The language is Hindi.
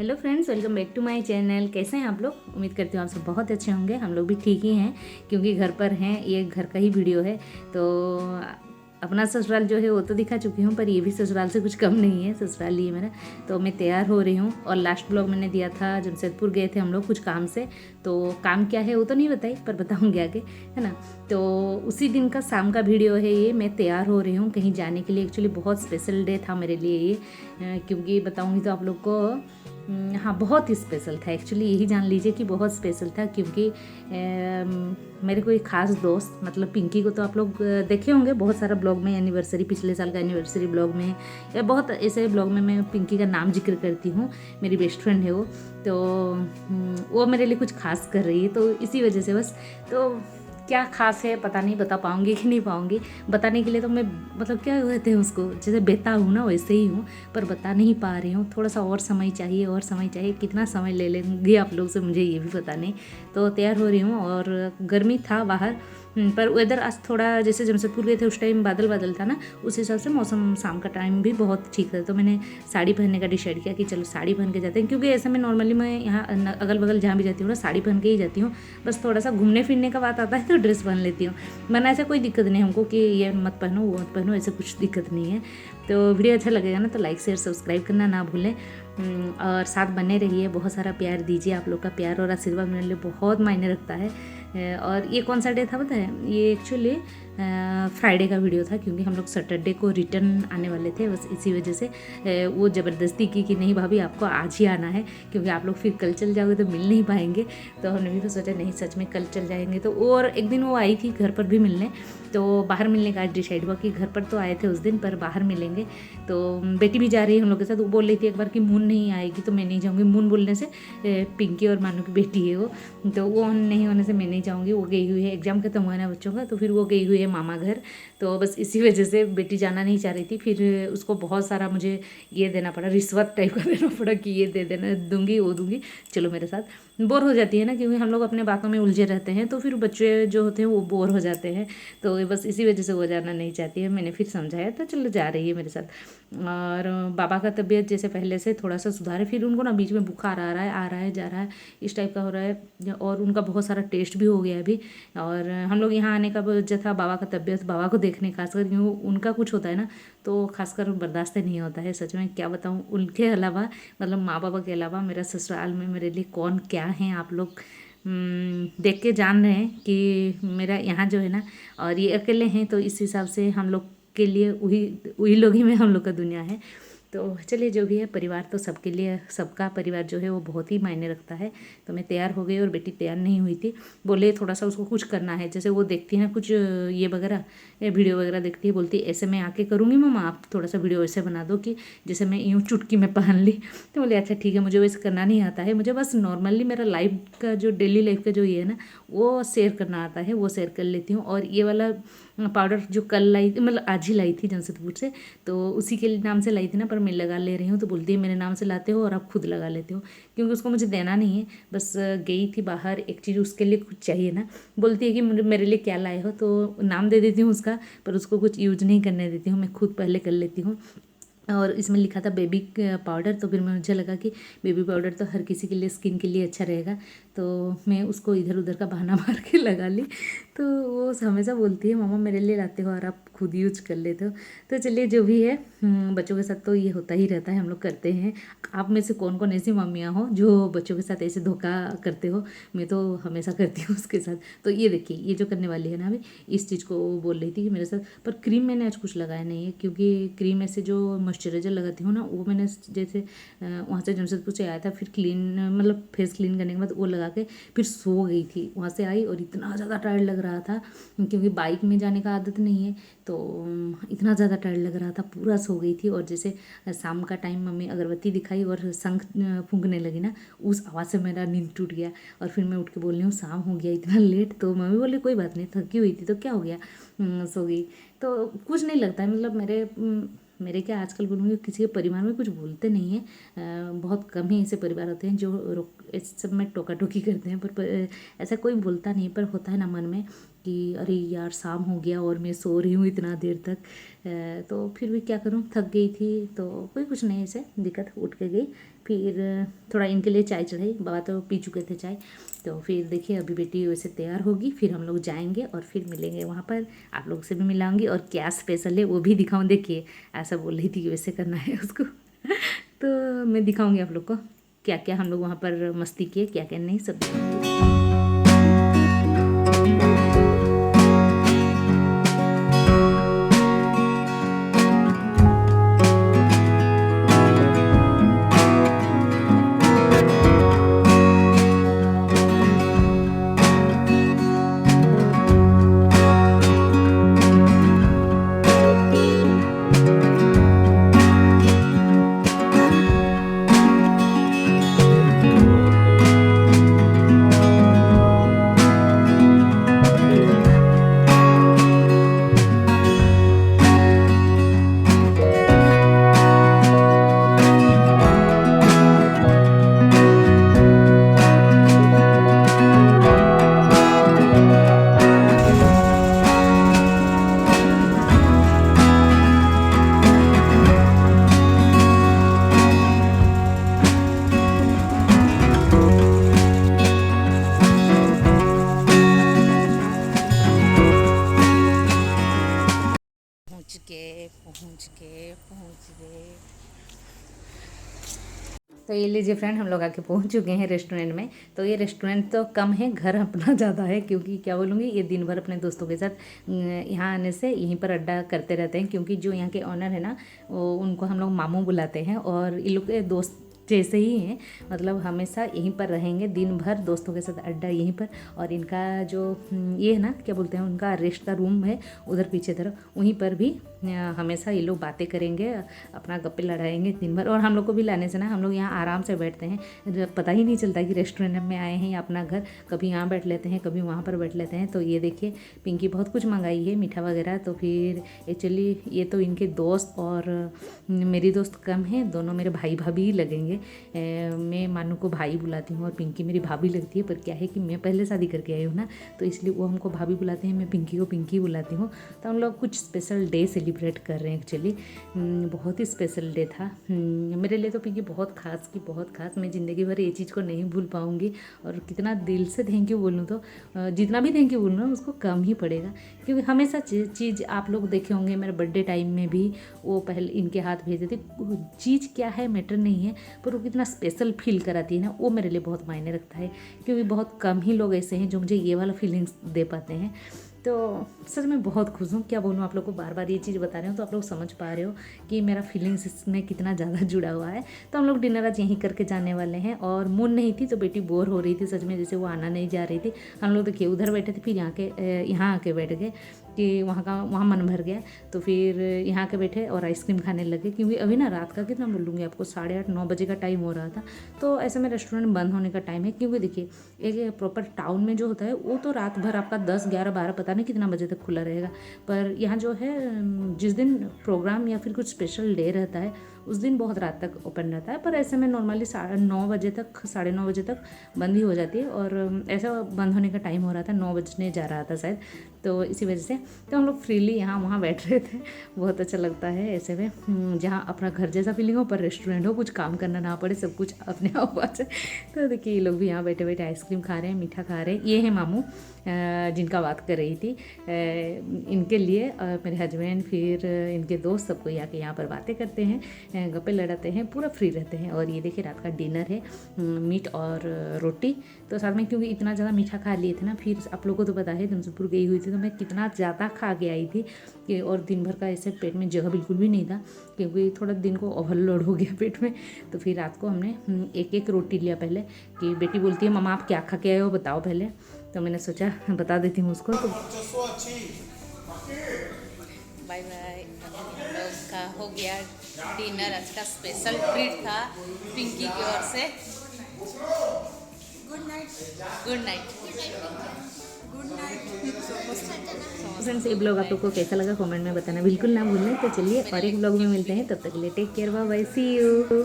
Hello friends, welcome back to my channel. कैसे हैं आप लोग? उम्मीद करती हूँ आप सब बहुत अच्छे होंगे। हम लोग भी ठीक ही हैं क्योंकि घर पर हैं। ये घर का ही वीडियो है तो अपना ससुराल जो है वो तो दिखा चुकी हूँ, पर ये भी ससुराल से कुछ कम नहीं है। ससुराल ही है मेरा। तो मैं तैयार हो रही हूँ और लास्ट ब्लॉग मैंने दिया था, जमशेदपुर गए थे हम लोग कुछ काम से। तो काम क्या है वो तो नहीं बताई, पर बताऊँगी आगे, है ना। तो उसी दिन का शाम का वीडियो है ये। मैं तैयार हो रही हूँ कहीं जाने के लिए। एक्चुअली बहुत स्पेशल डे था मेरे लिए ये, क्योंकि बताऊँगी तो आप लोग को। हाँ, बहुत ही स्पेशल था। एक्चुअली यही जान लीजिए कि बहुत स्पेशल था, क्योंकि मेरे को एक खास दोस्त, मतलब पिंकी को तो आप लोग देखे होंगे बहुत सारा ब्लॉग में, एनिवर्सरी, पिछले साल का एनिवर्सरी ब्लॉग में या बहुत ऐसे ब्लॉग में मैं पिंकी का नाम जिक्र करती हूँ। मेरी बेस्ट फ्रेंड है वो। तो वो मेरे लिए कुछ खास कर रही है, तो इसी वजह से बस। तो क्या खास है पता नहीं, बता पाऊँगी कि नहीं पाऊँगी। बताने के लिए तो मैं, मतलब क्या कहते हैं उसको, जैसे बेता हूँ ना वैसे ही हूँ, पर बता नहीं पा रही हूँ। थोड़ा सा और समय चाहिए, और समय चाहिए। कितना समय ले लेंगे आप लोग से मुझे ये भी पता नहीं। तो तैयार हो रही हूँ और गर्मी था बाहर, पर वेदर आज थोड़ा, जैसे जमशेदपुर गए थे उस टाइम बादल बादल था ना, उस हिसाब से मौसम शाम का टाइम भी बहुत ठीक था। तो मैंने साड़ी पहनने का डिसाइड किया कि चलो साड़ी पहन के जाते हैं, क्योंकि ऐसे में नॉर्मली मैं यहाँ अगल बगल जहाँ भी जाती हूँ ना साड़ी पहन के ही जाती हूँ। बस थोड़ा सा घूमने फिरने का बात आता है तो ड्रेस पहन लेती हूँ, वरना ऐसा कोई दिक्कत नहीं हमको कि ये मत पहनो वो मत पहनो, ऐसा कुछ दिक्कत नहीं है। तो वीडियो अच्छा लगेगा ना तो लाइक शेयर सब्सक्राइब करना ना भूलें, और साथ बने रहिए। बहुत सारा प्यार दीजिए। आप लोग का प्यार और आशीर्वाद मेरे लिए बहुत मायने रखता है। और ये कौन सा डे था पता है? ये एक्चुअली फ्राइडे का वीडियो था, क्योंकि हम लोग सैटरडे को रिटर्न आने वाले थे। बस इसी वजह से वो ज़बरदस्ती की कि नहीं भाभी आपको आज ही आना है, क्योंकि आप लोग फिर कल चल जाओगे तो मिल नहीं पाएंगे। तो हमने भी सोचा नहीं, सच में कल चल जाएंगे। तो और एक दिन वो आई थी घर पर भी मिलने, तो बाहर मिलने का आज डिसाइड हुआ कि घर पर तो आए थे उस दिन, पर बाहर मिलेंगे। तो बेटी भी जा रही है हम लोग के साथ। वो बोल रही थी एक बार कि मून नहीं आएगी तो मैं नहीं जाऊँगी। मून बोलने से पिंकी और मानू की बेटी है वो, तो वो नहीं होने से मैं नहीं जाऊँगी। वो गई हुई है, एग्जाम खत्म हुआ है ना बच्चों का, तो फिर वो गई हुई है मामा घर। तो बस इसी वजह से बेटी जाना नहीं चाह रही थी। फिर उसको बहुत सारा मुझे ये देना पड़ा, रिश्वत टाइप का देना पड़ा कि ये दे देना, दूंगी वो दूंगी, चलो मेरे साथ। बोर हो जाती है ना, क्योंकि हम लोग अपने बातों में उलझे रहते हैं, तो फिर बच्चे जो होते हैं वो बोर हो जाते हैं। तो बस इसी वजह से वो जाना नहीं चाहती है। मैंने फिर समझाया तो चलो जा रही है मेरे साथ। और बाबा का तबीयत जैसे पहले से थोड़ा सा सुधार है। फिर उनको ना बीच में बुखार आ रहा है जा रहा है, इस टाइप का हो रहा है। और उनका बहुत सारा टेस्ट भी हो गया अभी। और हम लोग यहाँ आने का वजह था बाबा का तबीयत, बाबा को देखने, खासकर क्योंकि उनका कुछ होता है ना तो खासकर बर्दाश्त नहीं होता है। सच में क्या बताऊँ, उनके अलावा, मतलब माँ बाबा के अलावा मेरा ससुराल में मेरे लिए कौन क्या है, आप लोग देख के जान रहे हैं कि मेरा यहाँ जो है ना, और ये अकेले हैं तो इस हिसाब से हम लोग के लिए वही वही लोग ही में हम लोग का दुनिया है। तो चलिए जो भी है, परिवार तो सबके लिए, सबका परिवार जो है वो बहुत ही मायने रखता है। तो मैं तैयार हो गई और बेटी तैयार नहीं हुई थी। बोले थोड़ा सा उसको कुछ करना है, जैसे वो देखती है ना कुछ ये वगैरह, वीडियो वगैरह देखती है, बोलती है ऐसे मैं आके करूँगी मम्मा, आप थोड़ा सा वीडियो ऐसे बना दो कि जैसे मैं यूँ चुटकी में पहन ली। तो बोले अच्छा ठीक है, मुझे वैसे करना नहीं आता है, मुझे बस नॉर्मली मेरा लाइफ का जो डेली लाइफ का जो ये है ना वो शेयर करना आता है, वो शेयर कर लेती हूँ। और ये वाला पाउडर जो कल लाई थी, मतलब आज ही लाई थी जमशेदपुर से, तो उसी के नाम से लाई थी ना, पर मैं लगा ले रही हूँ। तो बोलती है मेरे नाम से लाते हो और आप खुद लगा लेते हो, क्योंकि उसको मुझे देना नहीं है। बस गई थी बाहर, एक चीज़ उसके लिए कुछ चाहिए ना, बोलती है कि मेरे लिए क्या लाए हो, तो नाम दे देती हूँ उसका, पर उसको कुछ यूज नहीं करने देती हूँ, मैं खुद पहले कर लेती हूँ। और इसमें लिखा था बेबी पाउडर, तो फिर मुझे लगा कि बेबी पाउडर तो हर किसी के लिए, स्किन के लिए अच्छा रहेगा। तो मैं उसको इधर उधर का बहाना मार के लगा ली। तो वो हमेशा बोलती है मम्मा मेरे लिए लाते हो और आप खुद यूज कर लेते हो। तो चलिए जो भी है, बच्चों के साथ तो ये होता ही रहता है, हम लोग करते हैं। आप में से कौन कौन ऐसी मम्मियाँ हो जो बच्चों के साथ ऐसे धोखा करते हो? मैं तो हमेशा करती हूँ उसके साथ। तो ये देखिए, ये जो करने वाली है ना अभी, इस चीज़ को वो बोल रही थी कि मेरे साथ, पर क्रीम मैंने आज कुछ लगाया नहीं है, क्योंकि क्रीम ऐसे जो मॉइस्चराइजर लगाती हूँ ना, वो मैंने जैसे वहाँ से जमशेदपुर से आया था, फिर क्लीन, मतलब फेस क्लीन करने के बाद वो लगा के फिर सो गई थी। वहाँ से आई और इतना ज़्यादा टायर्ड लग रहा था, क्योंकि बाइक में जाने का आदत नहीं है, तो इतना ज़्यादा टायर्ड लग रहा था, पूरा सो गई थी। और जैसे शाम का टाइम मम्मी अगरबत्ती दिखाई और शंख फूंकने लगी ना, उस आवाज़ से मेरा नींद टूट गया। और फिर मैं उठ के बोल रही हूँ शाम हो गया इतना लेट, तो मम्मी बोली कोई बात नहीं, थकी हुई थी तो क्या हो गया, सो गई। तो कुछ नहीं लगता है, मतलब मेरे क्या, आजकल बोलूँगी किसी के परिवार में कुछ बोलते नहीं हैं। बहुत कम ही ऐसे परिवार होते हैं जो इस सब में टोका टोकी करते हैं, पर ऐसा कोई बोलता नहीं, पर होता है ना मन में कि अरे यार शाम हो गया और मैं सो रही हूँ इतना देर तक। तो फिर भी क्या करूँ, थक गई थी, तो कोई कुछ नहीं, ऐसे दिक्कत, उठ के गई, फिर थोड़ा इनके लिए चाय चढ़ाई, बाबा तो पी चुके थे चाय। तो फिर देखिए अभी बेटी वैसे तैयार होगी, फिर हम लोग जाएंगे और फिर मिलेंगे वहाँ पर, आप लोग से भी मिलाऊंगी और क्या स्पेशल है वो भी दिखाऊँ। देखिए ऐसा बोल रही थी कि वैसे करना है उसको तो मैं दिखाऊंगी आप लोग को क्या क्या हम लोग वहाँ पर मस्ती किए, क्या क्या नहीं, सब दिखाऊंगी। पहुँच गए। तो ये लीजिए फ्रेंड, हम लोग आके पहुंच चुके हैं रेस्टोरेंट में। तो ये रेस्टोरेंट तो कम है, घर अपना ज़्यादा है, क्योंकि क्या बोलूँगी, ये दिन भर अपने दोस्तों के साथ यहाँ आने से यहीं पर अड्डा करते रहते हैं। क्योंकि जो यहाँ के ऑनर है ना, वो उनको हम लोग मामू बुलाते हैं, और ये लोग के दोस्त जैसे ही हैं, मतलब हमेशा यहीं पर रहेंगे दिन भर, दोस्तों के साथ अड्डा यहीं पर। और इनका जो ये है ना, क्या बोलते हैं, उनका रेस्ट का रूम है उधर पीछे तरफ, वहीं पर भी हमेशा ये लोग बातें करेंगे, अपना गप्पे लड़ाएंगे दिन भर। और हम लोग को भी लाने से ना, हम लोग यहाँ आराम से बैठते हैं, पता ही नहीं चलता कि रेस्टोरेंट में आए हैं या अपना घर, कभी यहाँ बैठ लेते हैं, कभी वहाँ पर बैठ लेते हैं। तो ये देखिए पिंकी बहुत कुछ मंगाई है, मीठा वगैरह। तो फिर एक्चुअली ये तो इनके दोस्त और मेरी दोस्त कम है, दोनों मेरे भाई भाभी ही लगेंगे। मैं मानू को भाई बुलाती हूँ और पिंकी मेरी भाभी लगती है। पर क्या है कि मैं पहले शादी करके आई हूँ ना, तो इसलिए वो हमको भाभी बुलाते हैं, मैं पिंकी को पिंकी बुलाती हूँ। तो हम लोग कुछ स्पेशल डे सेलिब्रेट कर रहे हैं एक्चुअली। बहुत ही स्पेशल डे था मेरे लिए। तो पिंकी बहुत खास की, बहुत खास, मैं ज़िंदगी भर ये चीज़ को नहीं भूल पाऊँगी। और कितना दिल से थैंक यू बोलूँ, तो जितना भी थैंक यू बोलूँ ना, उसको कम ही पड़ेगा। क्योंकि हमेशा चीज़ आप लोग देखे होंगे, मेरे बर्थडे टाइम में भी वो पहले इनके हाथ भेजे थे। चीज़ क्या है मैटर नहीं है, पर वो कितना स्पेशल फील कराती है ना, वो मेरे लिए बहुत मायने रखता है। क्योंकि बहुत कम ही लोग ऐसे हैं जो मुझे ये वाला फीलिंग्स दे पाते हैं। तो सच में बहुत खुश हूँ। क्या बोलूँ आप लोग को, बार बार ये चीज़ बता रहे हो तो आप लोग समझ पा रहे हो कि मेरा फीलिंग्स इसमें कितना ज़्यादा जुड़ा हुआ है। तो हम लोग डिनर आज यहीं करके जाने वाले हैं। और मूड नहीं थी तो बेटी बोर हो रही थी सच में, जैसे वो आना नहीं जा रही थी। हम लोग देखिए उधर बैठे थे, फिर यहाँ आके बैठ गए कि वहाँ मन भर गया। तो फिर यहाँ के बैठे और आइसक्रीम खाने लगे। क्योंकि अभी ना रात का कितना बोलूँगी आपको, 8:30-9 बजे का टाइम हो रहा था। तो ऐसे में रेस्टोरेंट बंद होने का टाइम है। क्योंकि देखिए एक प्रॉपर टाउन में जो होता है वो तो रात भर आपका 10, 11, 12 पता नहीं कितना बजे तक खुला रहेगा। पर यहाँ जो है, जिस दिन प्रोग्राम या फिर कुछ स्पेशल डे रहता है उस दिन बहुत रात तक ओपन रहता है। पर ऐसे में नॉर्मली 9:30 बजे तक, 9:30 बजे तक बंद ही हो जाती है। और ऐसा बंद होने का टाइम हो रहा था, 9 बजने जा रहा था शायद, तो इसी वजह से तो हम लोग फ्रीली यहाँ वहाँ बैठ रहे थे। बहुत अच्छा लगता है ऐसे में, जहाँ अपना घर जैसा फीलिंग हो पर रेस्टोरेंट हो, कुछ काम करना ना पड़े, सब कुछ अपने आप आ जाए। तो देखिए ये लोग भी यहाँ बैठे बैठे आइसक्रीम खा रहे हैं, मीठा खा रहे हैं। ये है मामू जिनका बात कर रही थी, इनके लिए मेरे हस्बैंड, फिर इनके दोस्त, सबको यहाँ पर बातें करते हैं, गप्पे लड़ाते हैं, पूरा फ्री रहते हैं। और ये देखिए रात का डिनर है, मीट और रोटी। तो साथ में क्योंकि इतना ज़्यादा मीठा खा लिए थे ना, फिर आप लोगों को तो पता है जमशेदपुर गई हुई थी तो मैं कितना ज़्यादा खा के आई थी कि, और दिन भर का ऐसे पेट में जगह बिल्कुल भी नहीं था, क्योंकि थोड़ा दिन को ओवरलोड हो गया पेट में। तो फिर रात को हमने एक एक रोटी लिया पहले, कि बेटी बोलती है मम्मा आप क्या खा के आए हो बताओ पहले। तो मैंने सोचा बता देती हूँ उसको। तो बाय बाय, हम लोग का हो गया डिनर। आज का स्पेशल ट्रीट था पिंकी की ओर से। Good night. Good night. Good night. Friends ये ब्लॉग आप लोग को कैसा लगा कमेंट में बताना बिल्कुल ना भूलें। तो चलिए और एक ब्लॉग में मिलते हैं, तब तक के लिए take care, bye bye, see you.